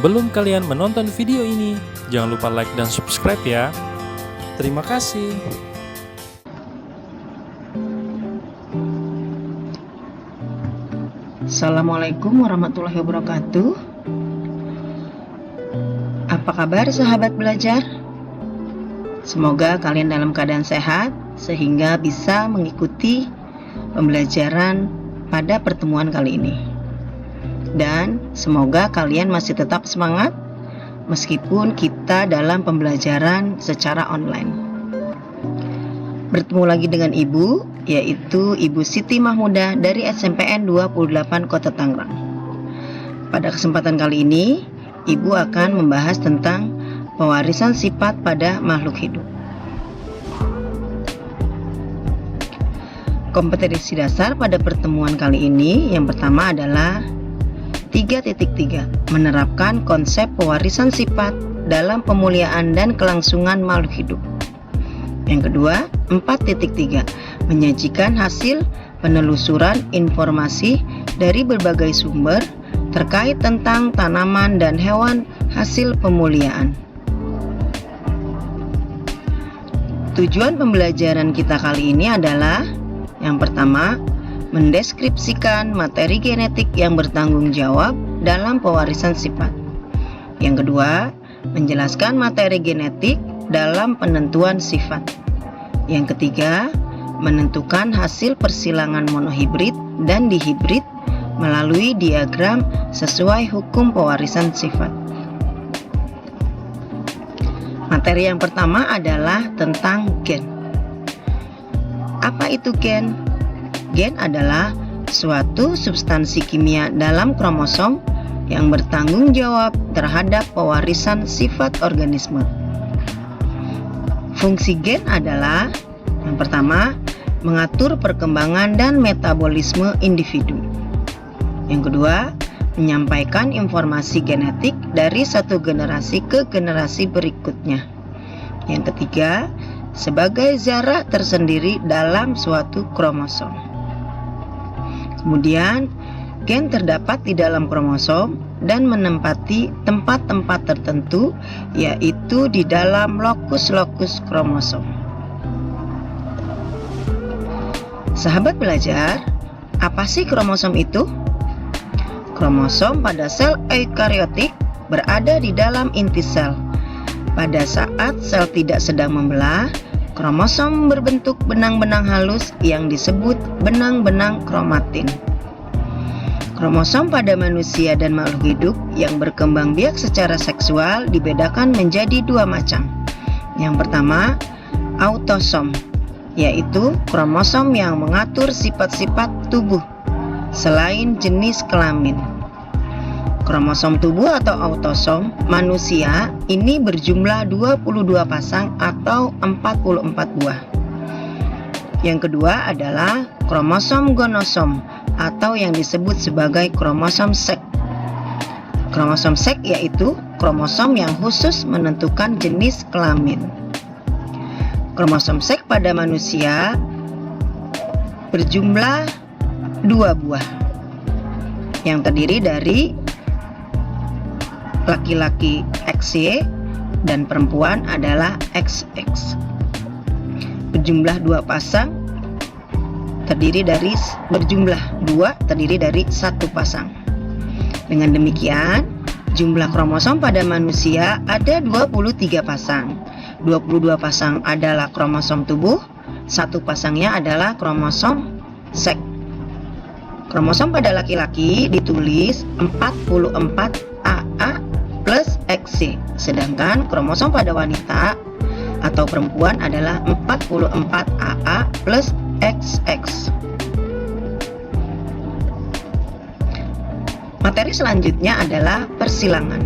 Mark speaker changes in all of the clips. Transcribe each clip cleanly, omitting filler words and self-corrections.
Speaker 1: Sebelum kalian menonton video ini, jangan lupa like dan subscribe ya. Terima kasih.
Speaker 2: Assalamualaikum warahmatullahi wabarakatuh. Apa kabar sahabat belajar? Semoga kalian dalam keadaan sehat sehingga bisa mengikuti pembelajaran pada pertemuan kali ini. Dan semoga kalian masih tetap semangat meskipun kita dalam pembelajaran secara online. Bertemu lagi dengan Ibu, yaitu Ibu Siti Mahmudah dari SMPN 28 Kota Tangerang. Pada kesempatan kali ini, Ibu akan membahas tentang pewarisan sifat pada makhluk hidup. Kompetensi dasar pada pertemuan kali ini yang pertama adalah 3.3 menerapkan konsep pewarisan sifat dalam pemuliaan dan kelangsungan makhluk hidup. Yang kedua, 4.3 menyajikan hasil penelusuran informasi dari berbagai sumber terkait tentang tanaman dan hewan hasil pemuliaan. Tujuan pembelajaran kita kali ini adalah yang pertama, mendeskripsikan materi genetik yang bertanggung jawab dalam pewarisan sifat. Yang kedua, menjelaskan materi genetik dalam penentuan sifat. Yang ketiga, menentukan hasil persilangan monohibrid dan dihibrid melalui diagram sesuai hukum pewarisan sifat. Materi yang pertama adalah tentang gen. Apa itu gen? Gen adalah suatu substansi kimia dalam kromosom yang bertanggung jawab terhadap pewarisan sifat organisme. Fungsi gen adalah yang pertama, mengatur perkembangan dan metabolisme individu. Yang kedua, menyampaikan informasi genetik dari satu generasi ke generasi berikutnya. Yang ketiga, sebagai jarak tersendiri dalam suatu kromosom. Kemudian, gen terdapat di dalam kromosom dan menempati tempat-tempat tertentu, yaitu di dalam lokus-lokus kromosom. Sahabat belajar, apa sih kromosom itu? Kromosom pada sel eukariotik berada di dalam inti sel. Pada saat sel tidak sedang membelah, kromosom berbentuk benang-benang halus yang disebut benang-benang kromatin. Kromosom pada manusia dan makhluk hidup yang berkembang biak secara seksual dibedakan menjadi dua macam. Yang pertama, autosom, yaitu kromosom yang mengatur sifat-sifat tubuh selain jenis kelamin. Kromosom tubuh atau autosom manusia ini berjumlah 22 pasang atau 44 buah. Yang kedua adalah kromosom gonosom atau yang disebut sebagai kromosom seks. Kromosom seks yaitu kromosom yang khusus menentukan jenis kelamin. Kromosom seks pada manusia berjumlah 2 buah yang terdiri dari laki-laki XY dan perempuan adalah XX. Berjumlah 2 pasang berjumlah 2 terdiri dari 1 pasang. Dengan demikian, jumlah kromosom pada manusia ada 23 pasang. 22 pasang adalah kromosom tubuh, 1 pasangnya adalah kromosom seks. Kromosom pada laki-laki ditulis 44 AA plus XY, sedangkan kromosom pada wanita atau perempuan adalah 44 AA plus XX. Materi selanjutnya adalah persilangan.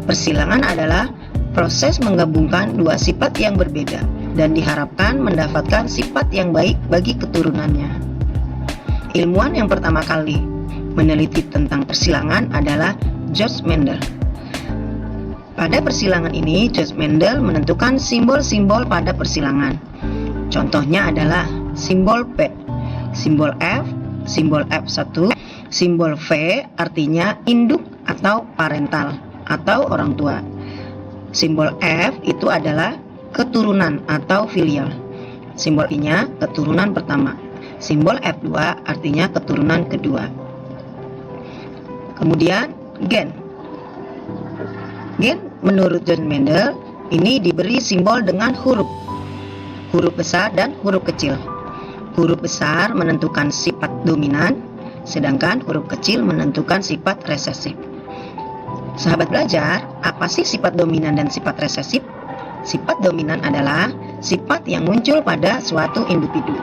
Speaker 2: Persilangan adalah proses menggabungkan dua sifat yang berbeda dan diharapkan mendapatkan sifat yang baik bagi keturunannya. Ilmuwan yang pertama kali meneliti tentang persilangan adalah George Mendel. Pada persilangan ini, George Mendel menentukan simbol-simbol pada persilangan. Contohnya adalah simbol P, simbol F, simbol F1, simbol V artinya induk atau parental, atau orang tua. Simbol F itu adalah keturunan atau filial. Simbol I-nya keturunan pertama. Simbol F2 artinya keturunan kedua. Kemudian gen. Gen menurut John Mendel ini diberi simbol dengan huruf besar dan huruf kecil. Huruf besar menentukan sifat dominan, sedangkan huruf kecil menentukan sifat resesif. Sahabat belajar, apa sih sifat dominan dan sifat resesif? Sifat dominan adalah sifat yang muncul pada suatu individu,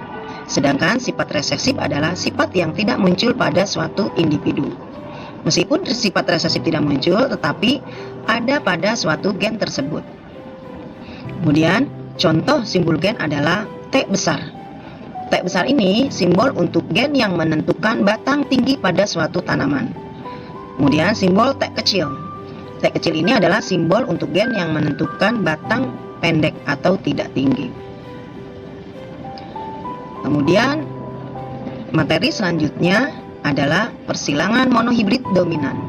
Speaker 2: sedangkan sifat resesif adalah sifat yang tidak muncul pada suatu individu. Meskipun sifat resesif tidak muncul, tetapi ada pada suatu gen tersebut. Kemudian, contoh simbol gen adalah T besar. T besar ini simbol untuk gen yang menentukan batang tinggi pada suatu tanaman. Kemudian simbol T kecil. T kecil ini adalah simbol untuk gen yang menentukan batang pendek atau tidak tinggi. Kemudian materi selanjutnya adalah persilangan monohibrid dominan.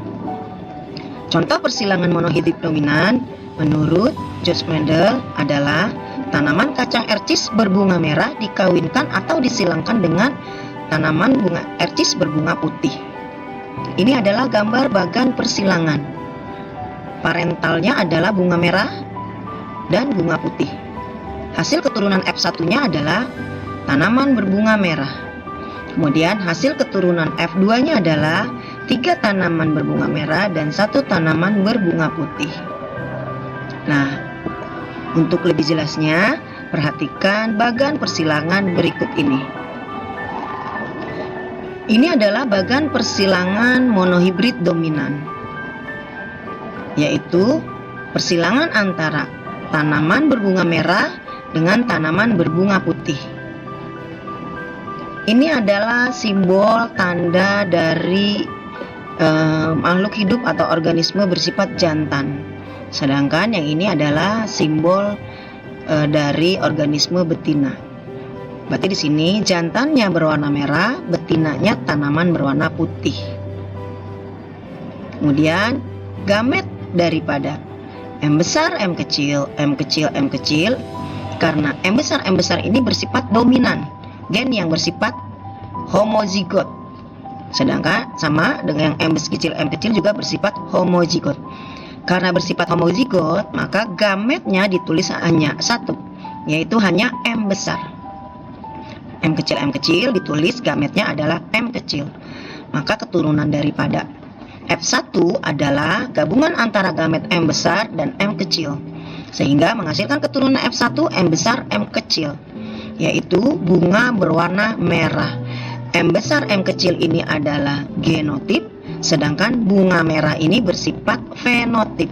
Speaker 2: Contoh persilangan monohibrid dominan menurut George Mendel adalah tanaman kacang ercis berbunga merah dikawinkan atau disilangkan dengan tanaman bunga ercis berbunga putih. Ini adalah gambar bagan persilangan. Parentalnya adalah bunga merah dan bunga putih. Hasil keturunan F1-nya adalah tanaman berbunga merah. Kemudian hasil keturunan F2-nya adalah 3 tanaman berbunga merah dan 1 tanaman berbunga putih. Nah, untuk lebih jelasnya, perhatikan bagan persilangan berikut ini. Ini adalah bagan persilangan monohibrid dominan, yaitu persilangan antara tanaman berbunga merah dengan tanaman berbunga putih. Ini adalah simbol tanda dari makhluk hidup atau organisme bersifat jantan. Sedangkan yang ini adalah simbol dari organisme betina. Berarti di sini jantannya berwarna merah, betinanya tanaman berwarna putih. Kemudian gamet daripada M besar, M kecil, M kecil, M kecil. Karena M besar ini bersifat dominan, gen yang bersifat homozigot. Sedangkan sama dengan yang M kecil juga bersifat homozigot. Karena bersifat homozigot, maka gametnya ditulis hanya satu, yaitu hanya M besar. M kecil ditulis gametnya adalah M kecil. Maka keturunan daripada F1 adalah gabungan antara gamet M besar dan M kecil, sehingga menghasilkan keturunan F1 M besar M kecil, yaitu bunga berwarna merah. M besar M kecil ini adalah genotip, sedangkan bunga merah ini bersifat fenotip.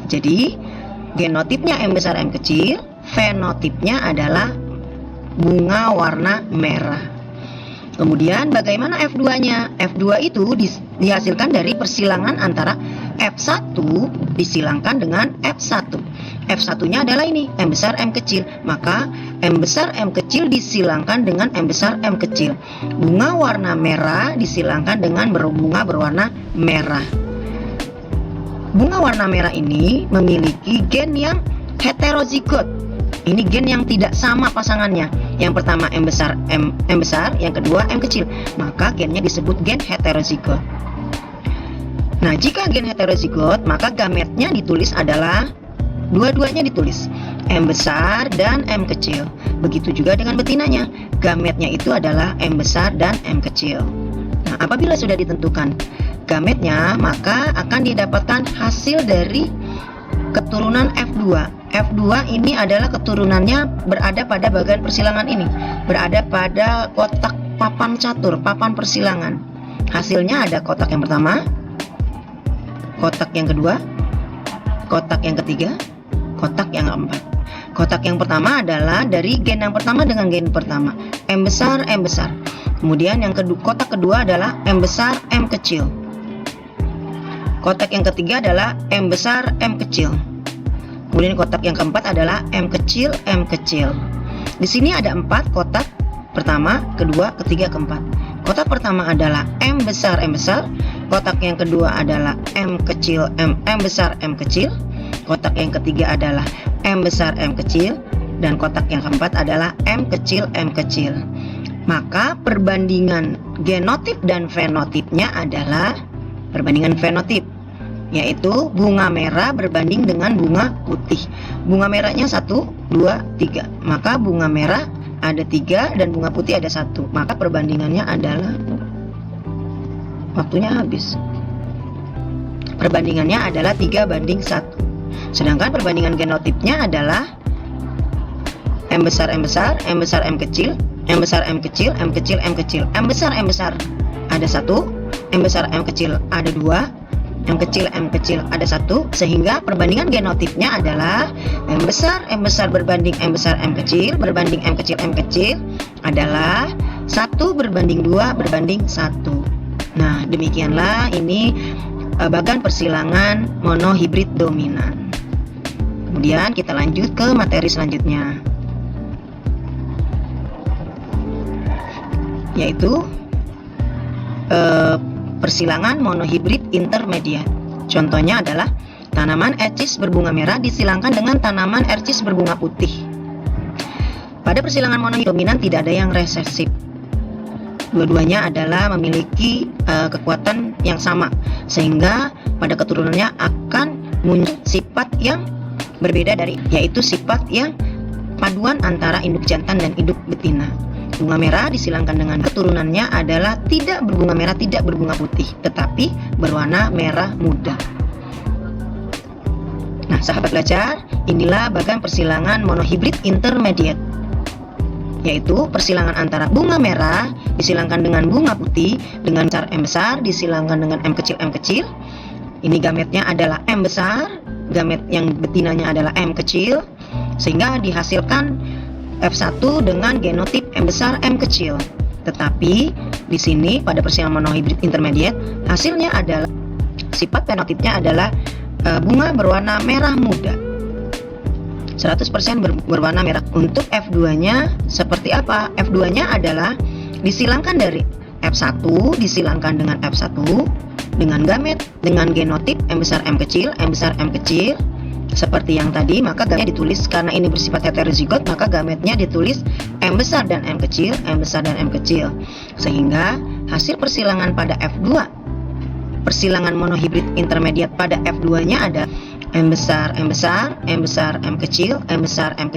Speaker 2: Jadi genotipnya M besar M kecil, fenotipnya adalah bunga warna merah. Kemudian bagaimana F2-nya? F2 itu dihasilkan dari persilangan antara F1 disilangkan dengan F1. F1-nya adalah ini, M besar M kecil. Maka M besar M kecil disilangkan dengan M besar M kecil. Bunga warna merah disilangkan dengan bunga berwarna merah. Bunga warna merah ini memiliki gen yang heterozigot. Ini gen yang tidak sama pasangannya. Yang pertama M besar, yang kedua M kecil. Maka gennya disebut gen heterozigot. Nah, jika gen heterozigot, maka gametnya ditulis adalah dua-duanya ditulis M besar dan M kecil. Begitu juga dengan betinanya. Gametnya itu adalah M besar dan M kecil. Nah, apabila sudah ditentukan gametnya, maka akan didapatkan hasil dari keturunan F2. F2 ini adalah keturunannya berada pada bagian persilangan ini, berada pada kotak papan catur, papan persilangan. Hasilnya ada kotak yang pertama, kotak yang kedua, kotak yang ketiga, kotak yang keempat. Kotak yang pertama adalah dari gen yang pertama dengan gen pertama, M besar, M besar. Kemudian yang kedua, kotak kedua adalah M besar, M kecil. Kotak yang ketiga adalah M besar, M kecil. Kemudian kotak yang keempat adalah M kecil, M kecil. Di sini ada 4 kotak, pertama, kedua, ketiga, keempat. Kotak pertama adalah M besar, Kotak yang kedua adalah M kecil M besar M kecil. Kotak yang ketiga adalah M besar M kecil. Dan kotak yang keempat adalah M kecil M kecil. Maka perbandingan genotip dan fenotipnya adalah perbandingan fenotip, yaitu bunga merah berbanding dengan bunga putih. Bunga merahnya 1, 2, 3. Maka bunga merah ada 3 dan bunga putih ada 1. Maka perbandingannya adalah, waktunya habis. Perbandingannya adalah 3:1. Sedangkan perbandingan genotipnya adalah M besar M besar, M besar M kecil, M besar M kecil, M kecil M kecil. M besar ada 1, M besar M kecil ada 2, M kecil ada 1, sehingga perbandingan genotipnya adalah M besar berbanding M besar M kecil berbanding M kecil adalah 1:2:1. Nah, demikianlah ini bagan persilangan monohibrid dominan. Kemudian kita lanjut ke materi selanjutnya, yaitu persilangan monohibrid intermediate. Contohnya adalah tanaman ercis berbunga merah disilangkan dengan tanaman ercis berbunga putih. Pada persilangan monohibrid dominan tidak ada yang resesif. Dua-duanya adalah memiliki kekuatan yang sama, sehingga pada keturunannya akan muncul sifat yang berbeda yaitu sifat yang paduan antara induk jantan dan induk betina. Bunga merah disilangkan dengan keturunannya adalah tidak berbunga merah, tidak berbunga putih, tetapi berwarna merah muda. Nah, sahabat belajar, inilah bagan persilangan monohibrid intermediate, yaitu persilangan antara bunga merah disilangkan dengan bunga putih dengan besar M besar disilangkan dengan M kecil. Ini gametnya adalah M besar, gamet yang betinanya adalah M kecil, sehingga dihasilkan F1 dengan genotip M besar M kecil. Tetapi di sini pada persilangan monohibrid intermediate hasilnya adalah sifat fenotipnya adalah bunga berwarna merah muda, 100% berwarna merah. Untuk F2-nya seperti apa? F2-nya adalah disilangkan dari F1 disilangkan dengan F1 dengan gamet dengan genotip M besar M kecil seperti yang tadi. Maka gametnya ditulis, karena ini bersifat heterozigot, maka gametnya ditulis M besar dan M kecil, sehingga hasil persilangan pada F2 persilangan monohibrid intermediate pada F2-nya ada M besar M kecil, M besar M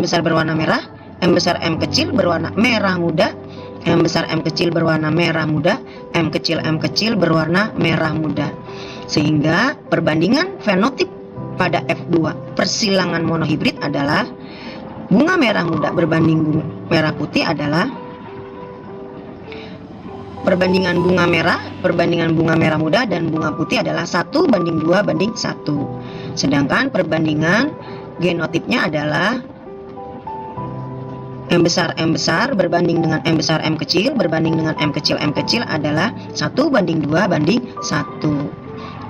Speaker 2: besar berwarna merah, M besar M kecil berwarna merah muda, M besar M kecil berwarna merah muda, M kecil berwarna merah muda. Sehingga perbandingan fenotip pada F2 persilangan monohibrid adalah bunga merah muda berbanding bunga merah putih adalah perbandingan bunga merah muda dan bunga putih adalah 1:2:1. Sedangkan perbandingan genotipnya adalah M besar berbanding dengan M besar M kecil berbanding dengan M kecil adalah 1:2:1.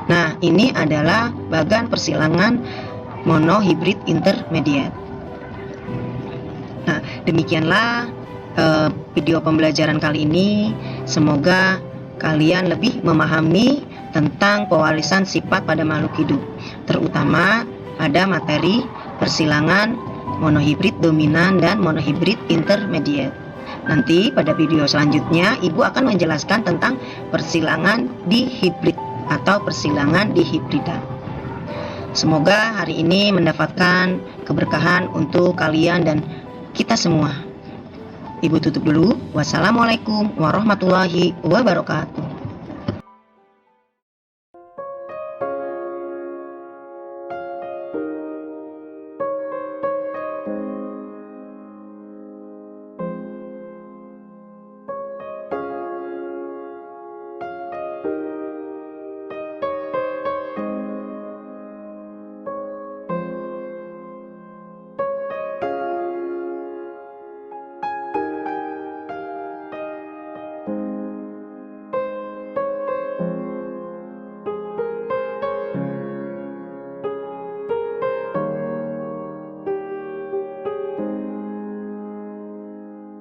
Speaker 2: Nah, ini adalah bagan persilangan monohibrid intermediate. Nah, demikianlah video pembelajaran kali ini. Semoga kalian lebih memahami tentang pewarisan sifat pada makhluk hidup, terutama pada materi persilangan monohibrid dominan dan monohibrid intermediate. Nanti pada video selanjutnya Ibu akan menjelaskan tentang persilangan dihibrid atau persilangan dihibrida. Semoga hari ini mendapatkan keberkahan untuk kalian dan kita semua. Ibu tutup dulu. Wassalamualaikum warahmatullahi wabarakatuh.